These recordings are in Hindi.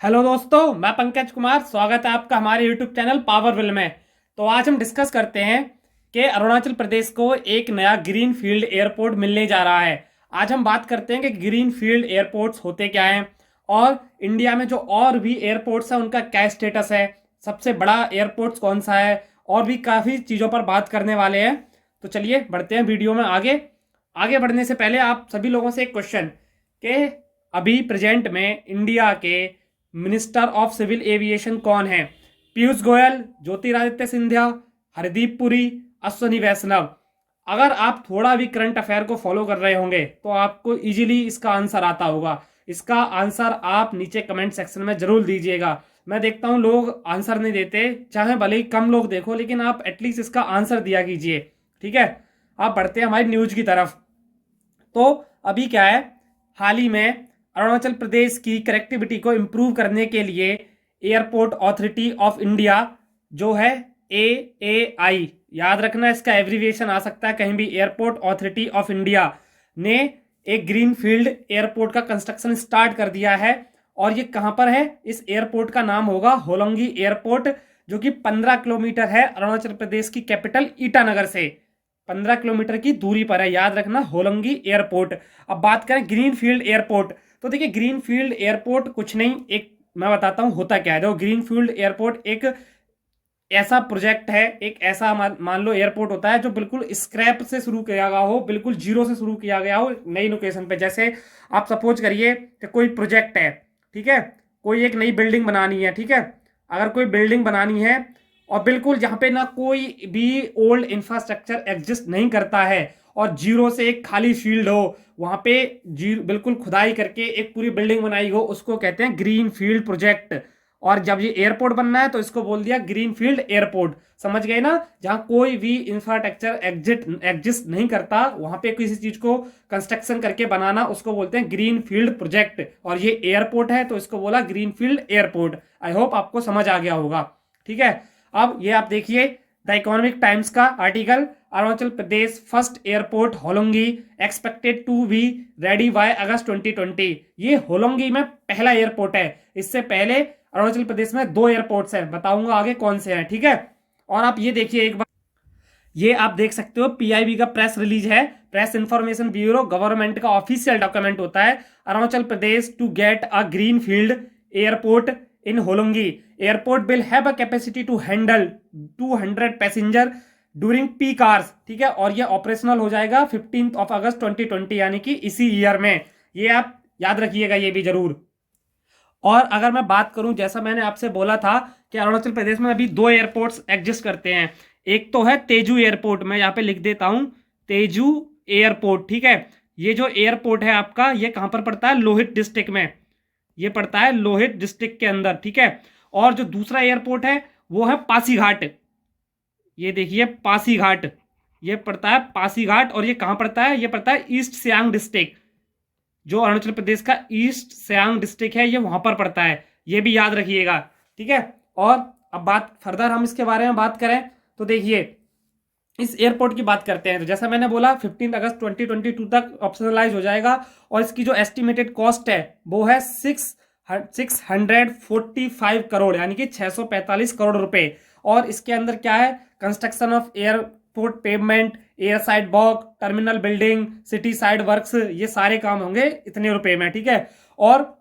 हेलो दोस्तों, मैं पंकज कुमार। स्वागत है आपका हमारे यूट्यूब चैनल पावरविल में। तो आज हम डिस्कस करते हैं कि अरुणाचल प्रदेश को एक नया ग्रीन फील्ड एयरपोर्ट मिलने जा रहा है। आज हम बात करते हैं कि ग्रीन फील्ड एयरपोर्ट्स होते क्या हैं और इंडिया में जो और भी एयरपोर्ट्स हैं उनका क्या स्टेटस है, सबसे बड़ा एयरपोर्ट कौन सा है, और भी काफ़ी चीज़ों पर बात करने वाले हैं। तो चलिए बढ़ते हैं वीडियो में आगे। आगे बढ़ने से पहले आप सभी लोगों से एक क्वेश्चन कि अभी प्रेजेंट में इंडिया के मिनिस्टर ऑफ सिविल एविएशन कौन है? पीयूष गोयल, ज्योतिरादित्य सिंधिया, हरदीप पुरी, अश्वनी वैष्णव। अगर आप थोड़ा भी करंट अफेयर को फॉलो कर रहे होंगे तो आपको इजीली इसका आंसर आता होगा। इसका आंसर आप नीचे कमेंट सेक्शन में जरूर दीजिएगा। मैं देखता हूं लोग आंसर नहीं देते, चाहे भले ही कम लोग देखो, लेकिन आप एटलीस्ट इसका आंसर दिया कीजिए। ठीक है, आप बढ़ते हैं हमारी न्यूज की तरफ। तो अभी क्या है, हाल ही में अरुणाचल प्रदेश की कनेक्टिविटी को इंप्रूव करने के लिए एयरपोर्ट अथॉरिटी ऑफ इंडिया जो है AAI, याद रखना इसका एब्रीविएशन आ सकता है कहीं भी, एयरपोर्ट अथॉरिटी ऑफ इंडिया ने एक ग्रीन फील्ड एयरपोर्ट का कंस्ट्रक्शन स्टार्ट कर दिया है। और ये कहां पर है? इस एयरपोर्ट का नाम होगा होलोंगी एयरपोर्ट, जो कि 15 किलोमीटर है अरुणाचल प्रदेश की कैपिटल ईटानगर से। 15 किलोमीटर की दूरी पर है, याद रखना, होलोंगी एयरपोर्ट। अब बात करें ग्रीन फील्ड एयरपोर्ट, तो देखिए ग्रीन फील्ड एयरपोर्ट कुछ नहीं, एक मैं बताता हूं होता क्या है। देखो, ग्रीन फील्ड एयरपोर्ट एक ऐसा प्रोजेक्ट है, एक ऐसा मान लो एयरपोर्ट होता है जो बिल्कुल स्क्रैप से शुरू किया गया हो, बिल्कुल जीरो से शुरू किया गया हो नई लोकेशन पे। जैसे आप सपोज करिए कि कोई प्रोजेक्ट है, ठीक है, कोई एक नई बिल्डिंग बनानी है, ठीक है। अगर कोई बिल्डिंग बनानी है और बिल्कुल जहां पे ना कोई भी ओल्ड इंफ्रास्ट्रक्चर एग्जिस्ट नहीं करता है और जीरो से एक खाली फील्ड हो, वहां पे बिल्कुल खुदाई करके एक पूरी बिल्डिंग बनाई हो, उसको कहते हैं ग्रीन फील्ड प्रोजेक्ट। और जब ये एयरपोर्ट बनना है तो इसको बोल दिया ग्रीन फील्ड एयरपोर्ट। समझ गए ना? जहां कोई भी इंफ्रास्ट्रक्चर एग्जिस्ट नहीं करता, वहां पे किसी चीज को कंस्ट्रक्शन करके बनाना, उसको बोलते हैं ग्रीन फील्ड प्रोजेक्ट। और ये एयरपोर्ट है तो इसको बोला green field airport. I hope आपको समझ आ गया होगा। ठीक है, अब ये आप देखिए द इकोनॉमिक टाइम्स का article, Arunachal Pradesh first airport Hollongi expected to be ready by August 2020। ये होलोंगी में पहला एयरपोर्ट है। इससे पहले अरुणाचल प्रदेश में 2 एयरपोर्ट्स हैं, बताऊंगा आगे कौन से हैं। ठीक है, और आप ये देखिए एक बार, ये आप देख सकते हो PIB का प्रेस रिलीज है, प्रेस इंफॉर्मेशन ब्यूरो, गवर्नमेंट का ऑफिशियल डॉक्यूमेंट होता है। Arunachal Pradesh to get a green field airport in Hollongi airport will have a capacity to handle 200 passenger during peak hours. ठीक है, और ये ऑपरेशनल हो जाएगा 15 अगस्त 2020, यानी कि इसी ईयर में। ये आप याद रखिएगा ये भी जरूर। और अगर मैं बात करूं, जैसा मैंने आपसे बोला था कि अरुणाचल प्रदेश में अभी 2 एयरपोर्ट्स एग्जिस्ट करते हैं। एक तो है तेजू एयरपोर्ट, मैं यहाँ पे लिख देता हूं तेजू एयरपोर्ट। ठीक है, ये जो एयरपोर्ट है आपका, ये कहां पर पड़ता है? लोहित डिस्ट्रिक्ट में। ये पड़ता है लोहित डिस्ट्रिक्ट के अंदर। ठीक है, और जो दूसरा एयरपोर्ट है वो है पासीघाट। ये देखिए पासीघाट, ये पड़ता है पासीघाट। और ये कहां पड़ता है? ये पड़ता है ईस्ट सियांग डिस्ट्रिक्ट। जो अरुणाचल प्रदेश का ईस्ट सियांग डिस्ट्रिक्ट है, ये वहां पर पड़ता है। ये भी याद रखिएगा। ठीक है, और अब बात फर्दर हम इसके बारे में बात करें तो देखिए इस एयरपोर्ट की बात करते हैं। तो जैसा मैंने बोला 15 अगस्त 2022 तक ऑप्शनलाइज हो जाएगा। और इसकी जो एस्टिमेटेड कॉस्ट है वो है 645 करोड़, यानी कि 645 करोड़ रुपए। और इसके अंदर क्या है? Construction of airport pavement, air side walk, terminal building, city side works, ये सारे काम होंगे इतने रुपए में। ठीक है, और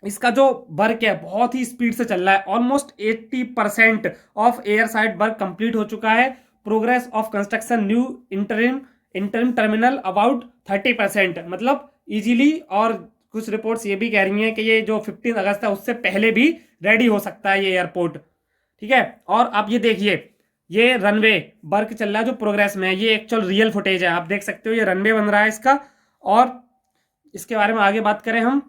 इसका जो वर्क है बहुत ही स्पीड से चल रहा है। Almost 80% of air side work complete हो चुका है। Progress of construction new interim terminal about 30%, मतलब इजीली। और कुछ रिपोर्ट्स ये भी कह रही हैं कि ये जो 15 अगस्त है उससे पहले भी रेडी हो सकता है ये एयरपोर्ट। ठीक है, और आप ये देखिए ये रनवे वर्क चल रहा है जो प्रोग्रेस में है। ये एक्चुअल रियल फुटेज है, आप देख सकते हो ये रनवे बन रहा है इसका। और इसके बारे में आगे बात करें हम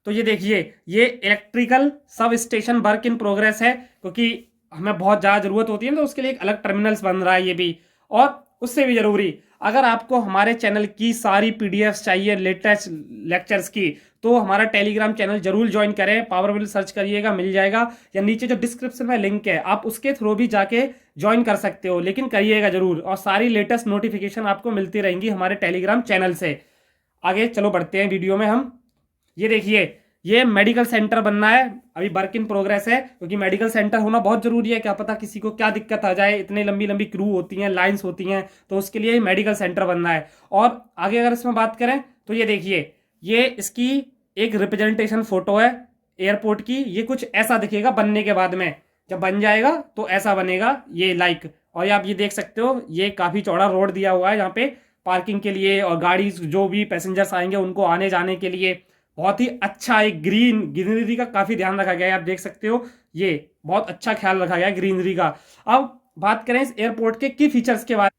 तो ये देखिए ये electrical sub station work in progress है, क्योंकि हमें बहुत ज़्यादा जरूरत होती है तो उसके लिए एक अलग टर्मिनल्स बन रहा है ये भी। और उससे भी जरूरी, अगर आपको हमारे चैनल की सारी PDFs चाहिए लेटेस्ट लेक्चर्स की, तो हमारा टेलीग्राम चैनल जरूर ज्वाइन करें। पावरविल सर्च करिएगा, मिल जाएगा, या नीचे जो डिस्क्रिप्शन में लिंक है आप उसके थ्रू भी जाके ज्वाइन कर सकते हो, लेकिन करिएगा जरूर। और सारी लेटेस्ट नोटिफिकेशन आपको मिलती रहेंगी हमारे टेलीग्राम चैनल से। आगे चलो बढ़ते हैं वीडियो में हम। ये देखिए ये मेडिकल सेंटर बनना है, अभी वर्क इन प्रोग्रेस है, क्योंकि मेडिकल सेंटर होना बहुत जरूरी है। क्या पता किसी को क्या दिक्कत आ जाए, इतनी लंबी लंबी क्रू होती हैं, लाइंस होती हैं, तो उसके लिए मेडिकल सेंटर बनना है। और आगे अगर इसमें बात करें तो ये देखिए, ये इसकी एक रिप्रेजेंटेशन फोटो है एयरपोर्ट की। ये कुछ ऐसा दिखेगा बनने के बाद में, जब बन जाएगा तो ऐसा बनेगा ये लाइक। और आप ये देख सकते हो, ये काफी चौड़ा रोड दिया हुआ है यहाँ पे पार्किंग के लिए, और गाड़ी जो भी पैसेंजर्स आएंगे उनको आने जाने के लिए बहुत ही अच्छा एक ग्रीनरी का काफी ध्यान रखा गया है। आप देख सकते हो, ये बहुत अच्छा ख्याल रखा गया है ग्रीनरी का। अब बात करें इस एयरपोर्ट के की फीचर्स के बारे में,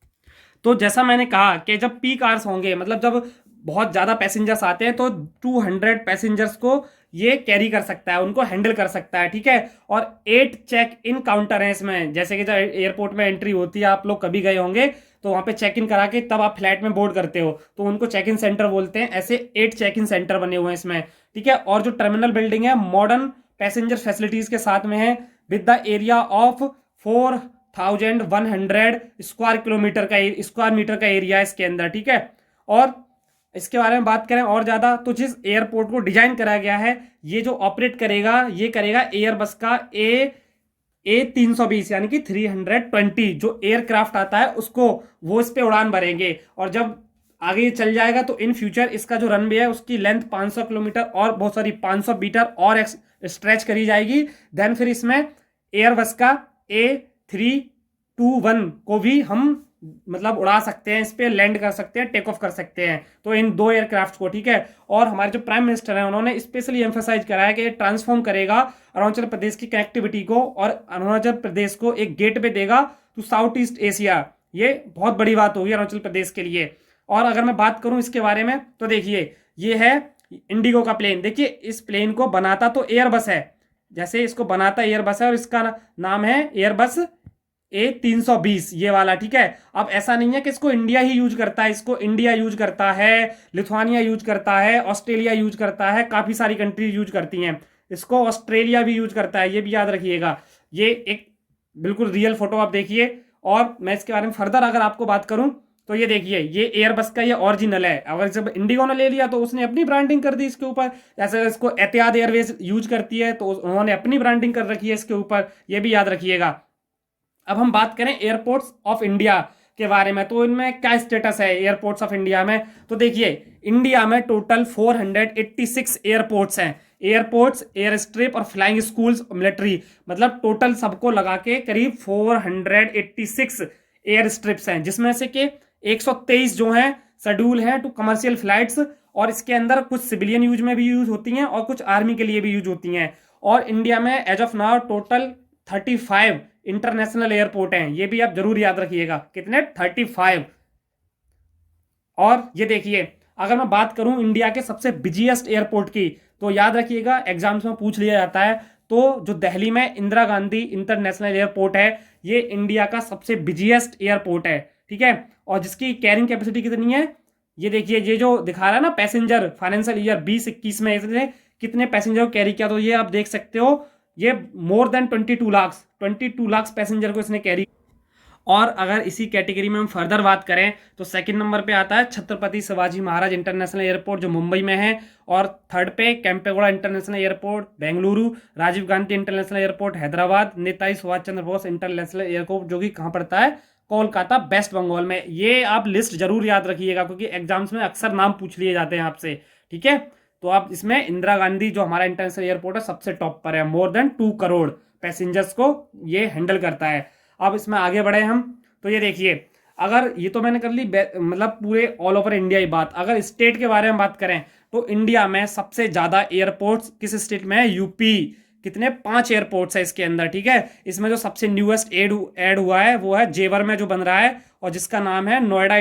तो जैसा मैंने कहा कि जब पीक आवर्स होंगे, मतलब जब बहुत ज्यादा पैसेंजर्स आते हैं, तो 200 पैसेंजर्स को ये कैरी कर सकता है, उनको हैंडल कर सकता है, ठीक है। और 8 चेक इन काउंटर हैं इसमें। जैसे कि जब एयरपोर्ट में एंट्री होती है, आप लोग कभी गए होंगे, तो वहां पे चेक इन करा के तब आप फ्लाइट में बोर्ड करते हो, तो उनको चेक इन सेंटर बोलते हैं। ऐसे 8 चेक इन सेंटर बने हुए हैं इसमें, ठीक है। और जो टर्मिनल बिल्डिंग है मॉडर्न पैसेंजर फैसिलिटीज के साथ में है, with the area of 4100 square metre का एरिया है इसके अंदर, ठीक है। और इसके बारे में बात करें और ज्यादा, तो जिस एयरपोर्ट को डिजाइन कराया गया है, ये जो ऑपरेट करेगा, ये करेगा एयरबस का A320 यानी कि 320 जो एयरक्राफ्ट आता है उसको, वो इस पे उड़ान भरेंगे। और जब आगे ये चल जाएगा तो इन फ्यूचर इसका जो रनवे है उसकी लेंथ 500 किलोमीटर और 500 मीटर और स्ट्रेच करी जाएगी। देन फिर इसमें एयरबस का A321 को भी हम मतलब उड़ा सकते हैं, इस पे लैंड कर सकते हैं, टेक ऑफ कर सकते हैं, तो इन 2 एयरक्राफ्ट को, ठीक है। और हमारे जो प्राइम मिनिस्टर हैं उन्होंने स्पेशली एम्फेसाइज करा है कि ये ट्रांसफॉर्म करेगा अरुणाचल प्रदेश की कनेक्टिविटी को, और अरुणाचल प्रदेश को एक गेटवे देगा टू साउथ ईस्ट एशिया। ये बहुत बड़ी बात होगी अरुणाचल प्रदेश के लिए। और अगर मैं बात करूं इसके बारे में, तो देखिए ये है इंडिगो का प्लेन। देखिए इस प्लेन को बनाता तो एयरबस है, जैसे इसको बनाता एयरबस है, और इसका नाम है एयरबस A320 ये वाला, ठीक है। अब ऐसा नहीं है कि इसको इंडिया ही यूज करता है, इसको इंडिया यूज करता है, लिथुआनिया यूज करता है, ऑस्ट्रेलिया यूज करता है, काफी सारी कंट्रीज यूज करती हैं इसको, ऑस्ट्रेलिया भी यूज करता है, ये भी याद रखिएगा। ये एक बिल्कुल रियल फोटो आप देखिए। और मैं इसके बारे में फर्दर अगर आपको बात करूं, तो ये देखिए, ये एयरबस का ये ओरिजिनल है। अगर जब इंडिगो ने ले लिया तो उसने अपनी ब्रांडिंग कर दी इसके ऊपर, जैसे इसको एतिहाद एयरवेज यूज करती है तो उन्होंने अपनी ब्रांडिंग कर रखी है इसके ऊपर, ये भी याद रखिएगा। अब हम बात करें एयरपोर्ट्स ऑफ इंडिया के बारे में, तो इनमें क्या स्टेटस है एयरपोर्ट्स ऑफ इंडिया में। तो देखिए इंडिया में टोटल 486 एयरपोर्ट्स हैं। एयरपोर्ट्स, एयर स्ट्रिप और फ्लाइंग स्कूल्स, मिलिट्री, मतलब टोटल सबको लगा के करीब 486 एयर स्ट्रिप्स हैं, जिसमें से के 123 जो हैं शेड्यूल हैं टू कमर्शियल फ्लाइट्स, और इसके अंदर कुछ सिविलियन यूज में भी यूज होती हैं और कुछ आर्मी के लिए भी यूज होती हैं। और इंडिया में as of now total 35 international airport हैं, ये भी आप जरूर याद रखिएगा, कितने, 35। और ये देखिए, अगर मैं बात करूं इंडिया के सबसे बिजिएस्ट एयरपोर्ट की, तो याद रखिएगा एग्जाम्स में पूछ लिया जाता है, तो जो दिल्ली में इंदिरा गांधी इंटरनेशनल एयरपोर्ट है, ये इंडिया का सबसे बिजिएस्ट एयरपोर्ट है, ठीक है। और जिसकी कैरिंग कैपेसिटी कितनी है, ये देखिए, ये जो दिखा रहा है ना पैसेंजर, फाइनेंशियल ईयर 2021 में इसने कितने पैसेंजर को कैरी किया, तो ये आप देख सकते हो, ये मोर देन 22 लाख पैसेंजर को इसने कैरी। और अगर इसी कैटेगरी में हम फर्दर बात करें, तो सेकंड नंबर पे आता है छत्रपति शिवाजी महाराज इंटरनेशनल एयरपोर्ट जो मुंबई में है, और थर्ड पे Kempegowda international airport Bengaluru, Rajiv Gandhi international airport Hyderabad, Netaji Subhash Chandra Bose international airport जो कि कहाँ पड़ता है, कोलकाता, वेस्ट बंगाल में। ये आप लिस्ट जरूर याद रखिएगा, क्योंकि एग्जाम्स में अक्सर नाम पूछ लिए जाते हैं आपसे, ठीक है। तो आप इसमें इंदिरा गांधी जो हमारा इंटरनेशनल एयरपोर्ट है सबसे टॉप पर है, मोर देन 2 करोड़ पैसेंजर्स को ये हैंडल करता है। अब इसमें आगे बढ़े हम, तो ये देखिए, अगर ये तो मैंने कर ली मतलब पूरे ऑल ओवर इंडिया की बात। अगर स्टेट के बारे में बात करें, तो इंडिया में सबसे ज्यादा एयरपोर्ट्स किस स्टेट में है, यूपी। कितने, 5 एयरपोर्ट्स है इसके अंदर, ठीक है। इसमें जो सबसे न्यूएस्ट ऐड हुआ है वो है जेवर में जो बन रहा है, और जिसका नाम है नोएडा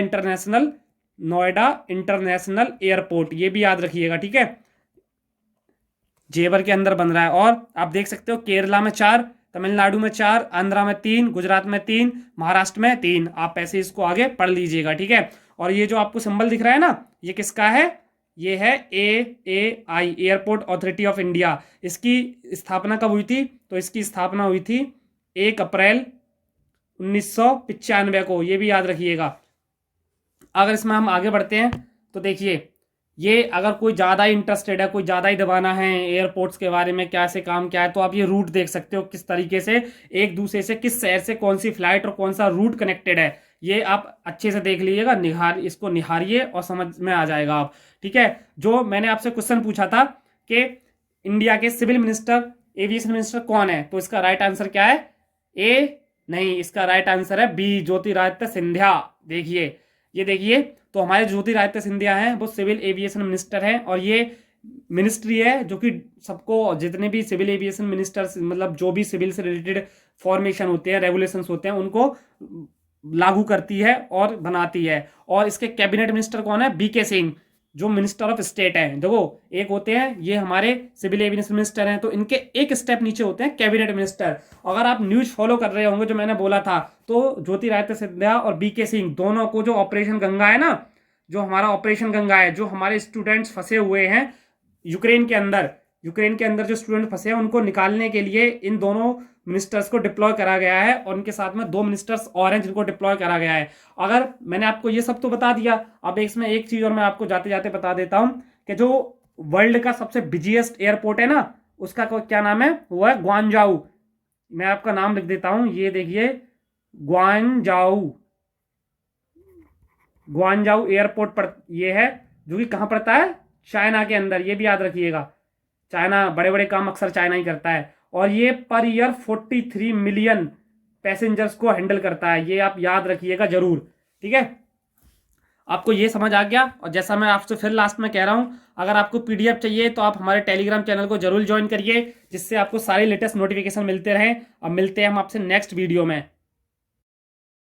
इंटरनेशनल एयरपोर्ट, ये भी याद रखिएगा, ठीक है। जेवर के अंदर बन रहा है। और आप देख सकते हो केरला में 4, तमिलनाडु में 4, आंध्रा में 3, गुजरात में 3, महाराष्ट्र में 3। आप ऐसे इसको आगे पढ़ लीजिएगा, ठीक है। और ये जो आपको सिंबल दिख रहा है ना, ये किसका है, ये है AAI, airport authority of India. इसकी स्थापना कब हुई थी, तो इसकी स्थापना हुई थी 1 अप्रैल 1995 को, ये भी याद रखिएगा। अगर इसमें हम आगे बढ़ते हैं, तो देखिए ये अगर कोई ज़्यादा इंटरेस्टेड है, कोई ज़्यादा ही दबाना है एयरपोर्ट्स के बारे में, क्या से काम क्या है, तो आप ये रूट देख सकते हो किस तरीके से एक दूसरे से, किस शहर से कौन सी फ्लाइट और कौन सा रूट कनेक्टेड है। ये आप अच्छे से देख लीजिएगा, इसको निहारिए और समझ में आ जाएगा आप। ठीक है, जो मैंने आपसे क्वेश्चन पूछा था कि इंडिया के सिविल मिनिस्टर, एविएशन मिनिस्टर कौन है, तो इसका राइट आंसर क्या है? ए नहीं, इसका राइट आंसर है बी, ज्योतिरादित्य सिंधिया। देखिए, ये देखिए, तो हमारे ज्योतिरादित्य सिंधिया हैं, वो सिविल एविएशन मिनिस्टर हैं, और ये मिनिस्ट्री है जो कि सबको, जितने भी सिविल एविएशन मिनिस्टर्स, मतलब जो भी सिविल से रिलेटेड फॉर्मेशन होते हैं, रेगुलेशंस होते हैं, उनको लागू करती है और बनाती है। और इसके कैबिनेट मिनिस्टर कौन है? बीके सिंह, जो मिनिस्टर ऑफ स्टेट हैं। देखो, एक होते हैं ये हमारे सिविल एविएशन मिनिस्टर हैं, तो इनके एक स्टेप नीचे होते हैं कैबिनेट मिनिस्टर। अगर आप न्यूज फॉलो कर रहे होंगे, जो मैंने बोला था, तो ज्योतिरादित्य सिंधिया और बीके सिंह दोनों को, जो ऑपरेशन गंगा है ना, जो हमारा ऑपरेशन गंगा है, जो हमारे स्टूडेंट्स फंसे हुए हैं यूक्रेन के अंदर जो स्टूडेंट फंसे हैं, उनको निकालने के लिए इन दोनों मिनिस्टर्स को डिप्लॉय करा गया है, और उनके साथ में 2 मिनिस्टर्स और हैं जिनको डिप्लॉय करा गया है। अगर मैंने आपको ये सब तो बता दिया, अब इसमें एक चीज और मैं आपको जाते जाते बता देता हूं कि जो वर्ल्ड का सबसे बिजिएस्ट एयरपोर्ट है ना, उसका क्या नाम है? वो है ग्वांजाऊ। मैं आपका नाम लिख देता हूं, ये देखिए, ग्वांजाऊ एयरपोर्ट पर ये है, जो कि कहां पड़ता है? चाइना के अंदर। ये भी याद रखिएगा, चाइना, बड़े बड़े काम अक्सर चाइना ही करता है, और ये पर ईयर 43 मिलियन पैसेंजर्स को हैंडल करता है। ये आप याद रखिएगा जरूर। ठीक है, आपको ये समझ आ गया। और जैसा मैं आपसे फिर लास्ट में कह रहा हूं, अगर आपको पीडीएफ चाहिए तो आप हमारे टेलीग्राम चैनल को जरूर ज्वाइन करिए, जिससे आपको सारे लेटेस्ट नोटिफिकेशन मिलते रहें। अब मिलते हैं हम आपसे नेक्स्ट वीडियो में।